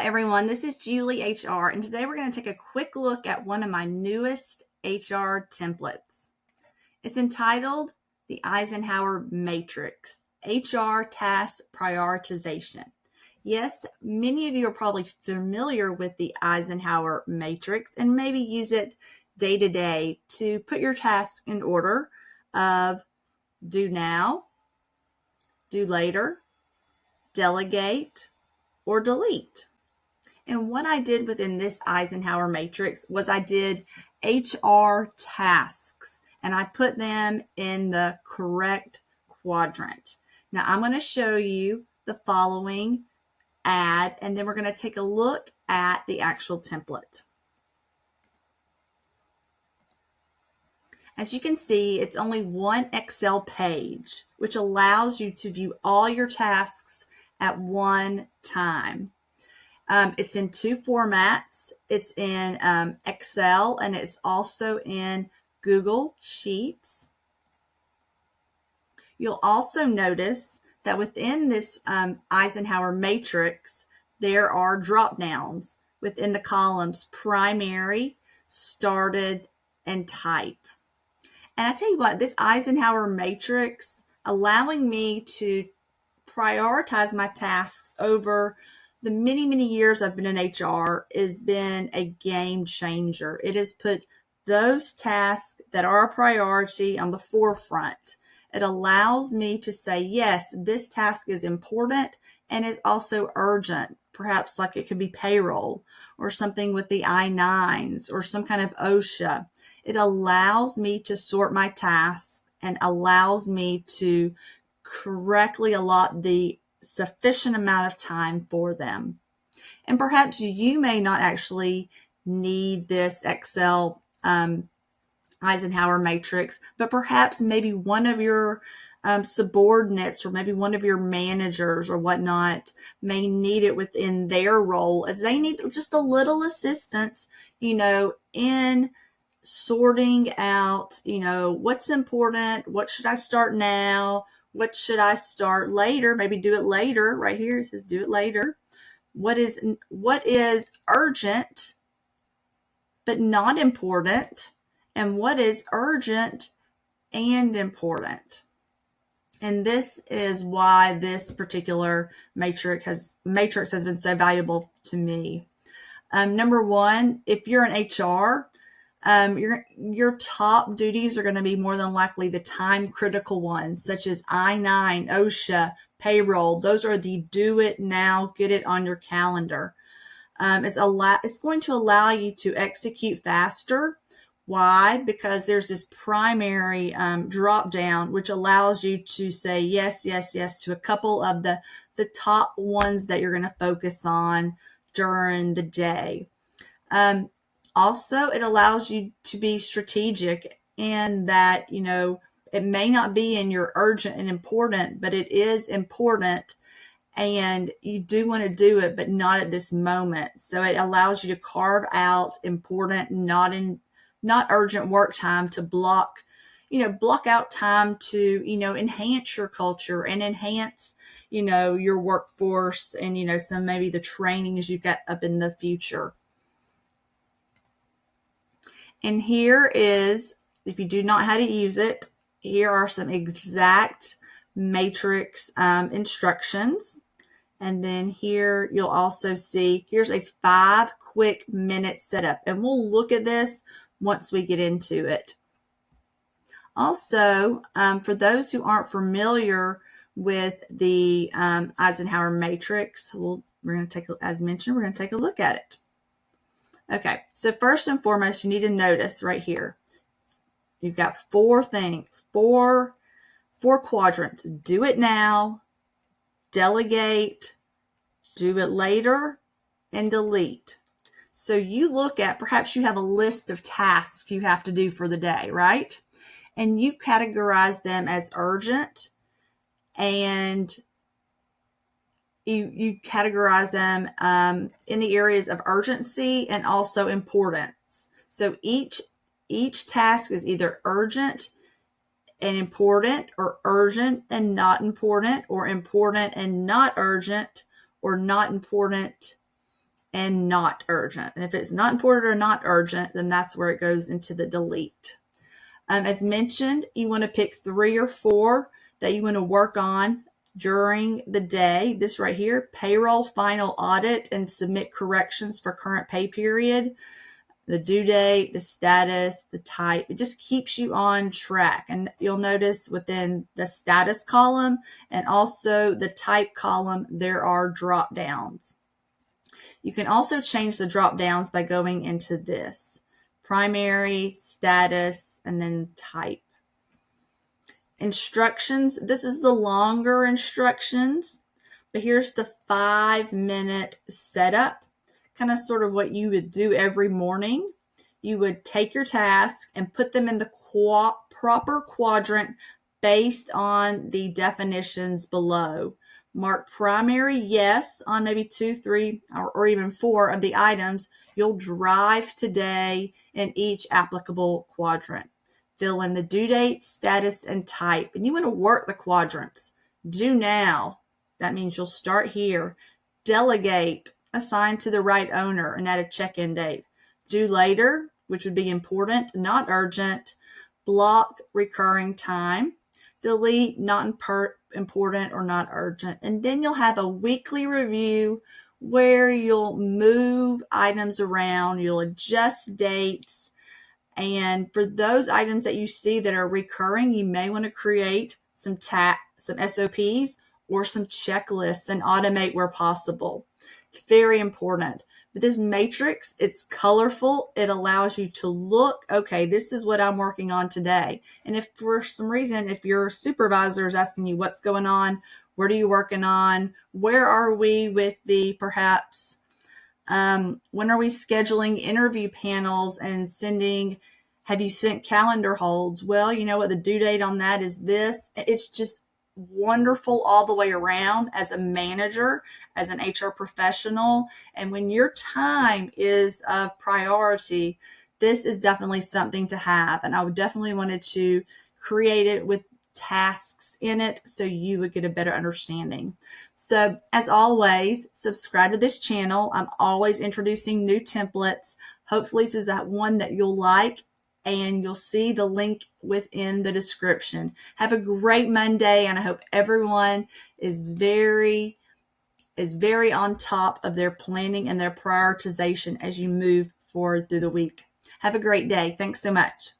everyone, this is Julie HR, and today we're going to take a quick look at one of my newest HR templates. It's entitled the Eisenhower Matrix, HR Task Prioritization. Yes, many of you are probably familiar with the Eisenhower Matrix and maybe use it day to day to put your tasks in order of do now, do later, delegate, or delete. And what I did within this Eisenhower Matrix was I did HR tasks and I put them in the correct quadrant. Now I'm going to show you the following ad, and then we're going to take a look at the actual template. As you can see, it's only one Excel page, which allows you to view all your tasks at one time. It's in two formats. It's in Excel and it's also in Google Sheets. You'll also notice that within this Eisenhower Matrix, there are drop downs within the columns primary, started, and type. And I tell you what, this Eisenhower Matrix allowing me to prioritize my tasks over the many, many years I've been in HR has been a game changer. It has put those tasks that are a priority on the forefront. It allows me to say, yes, this task is important and it's also urgent. Perhaps like it could be payroll or something with the I-9s or some kind of OSHA. It allows me to sort my tasks and allows me to correctly allot the sufficient amount of time for them. And perhaps you may not actually need this Excel Eisenhower Matrix, but perhaps maybe one of your subordinates or maybe one of your managers or whatnot may need it within their role, as they need just a little assistance, in sorting out, what's important, what should I start now, what should I start later, maybe do it later. Right here it says do it later. What is urgent but not important, and what is urgent and important. And this is why this particular matrix has been so valuable to me. Number one, if you're in HR, your top duties are going to be more than likely the time critical ones, such as I-9, OSHA, payroll. Those are the do it now, get it on your calendar. It's going to allow you to execute faster. Why? Because there's this primary drop down, which allows you to say yes, yes, yes to a couple of the top ones that you're going to focus on during the day. Also, it allows you to be strategic in that, it may not be in your urgent and important, but it is important and you do want to do it, but not at this moment. So it allows you to carve out important, not urgent work time to block out time to, enhance your culture and enhance, your workforce and, some maybe the trainings you've got up in the future. And here is, if you do not know how to use it, here are some exact matrix instructions. And then here you'll also see, here's a 5 quick minute setup. And we'll look at this once we get into it. Also, for those who aren't familiar with the Eisenhower Matrix, we're going to take a look at it. Okay, so first and foremost, you need to notice right here, you've got 4 quadrants. Do it now, delegate, do it later, and delete. So you look at, perhaps you have a list of tasks you have to do for the day, right? And you categorize them as urgent, and you categorize them in the areas of urgency and also importance. So each task is either urgent and important, or urgent and not important, or important and not urgent, or not important and not urgent. And if it's not important or not urgent, then that's where it goes into the delete. As mentioned, you want to pick 3 or 4 that you want to work on during the day. This right here, payroll final audit and submit corrections for current pay period, the due date, the status, the type. It just keeps you on track. And you'll notice within the status column and also the type column, there are drop downs. You can also change the drop downs by going into this primary, status, and then type. Instructions. This is the longer instructions, but here's the 5-minute setup, kind of sort of what you would do every morning. You would take your tasks and put them in the proper quadrant based on the definitions below. Mark primary yes on maybe 2, 3, or even 4 of the items you'll drive today in each applicable quadrant. Fill in the due date, status, and type. And you want to work the quadrants. Do now. That means you'll start here. Delegate, assign to the right owner and add a check-in date. Do later, which would be important, not urgent. Block recurring time. Delete, not important or not urgent. And then you'll have a weekly review where you'll move items around, you'll adjust dates. And for those items that you see that are recurring, you may want to create some SOPs or some checklists and automate where possible. It's very important. But this matrix, it's colorful. It allows you to look, okay, this is what I'm working on today. And if for some reason, if your supervisor is asking you what's going on, what are you working on? Where are we with the perhaps when are we scheduling interview panels and have you sent calendar holds? Well, you know what, the due date on that is this. It's just wonderful all the way around as a manager, as an HR professional. And when your time is of priority, this is definitely something to have. And I would definitely wanted to create it with tasks in it so you would get a better understanding. So as always, subscribe to this channel. I'm always introducing new templates. Hopefully this is one that you'll like, and you'll see the link within the description. Have a great Monday, and I hope everyone is very on top of their planning and their prioritization as you move forward through the week. Have a great day. Thanks so much.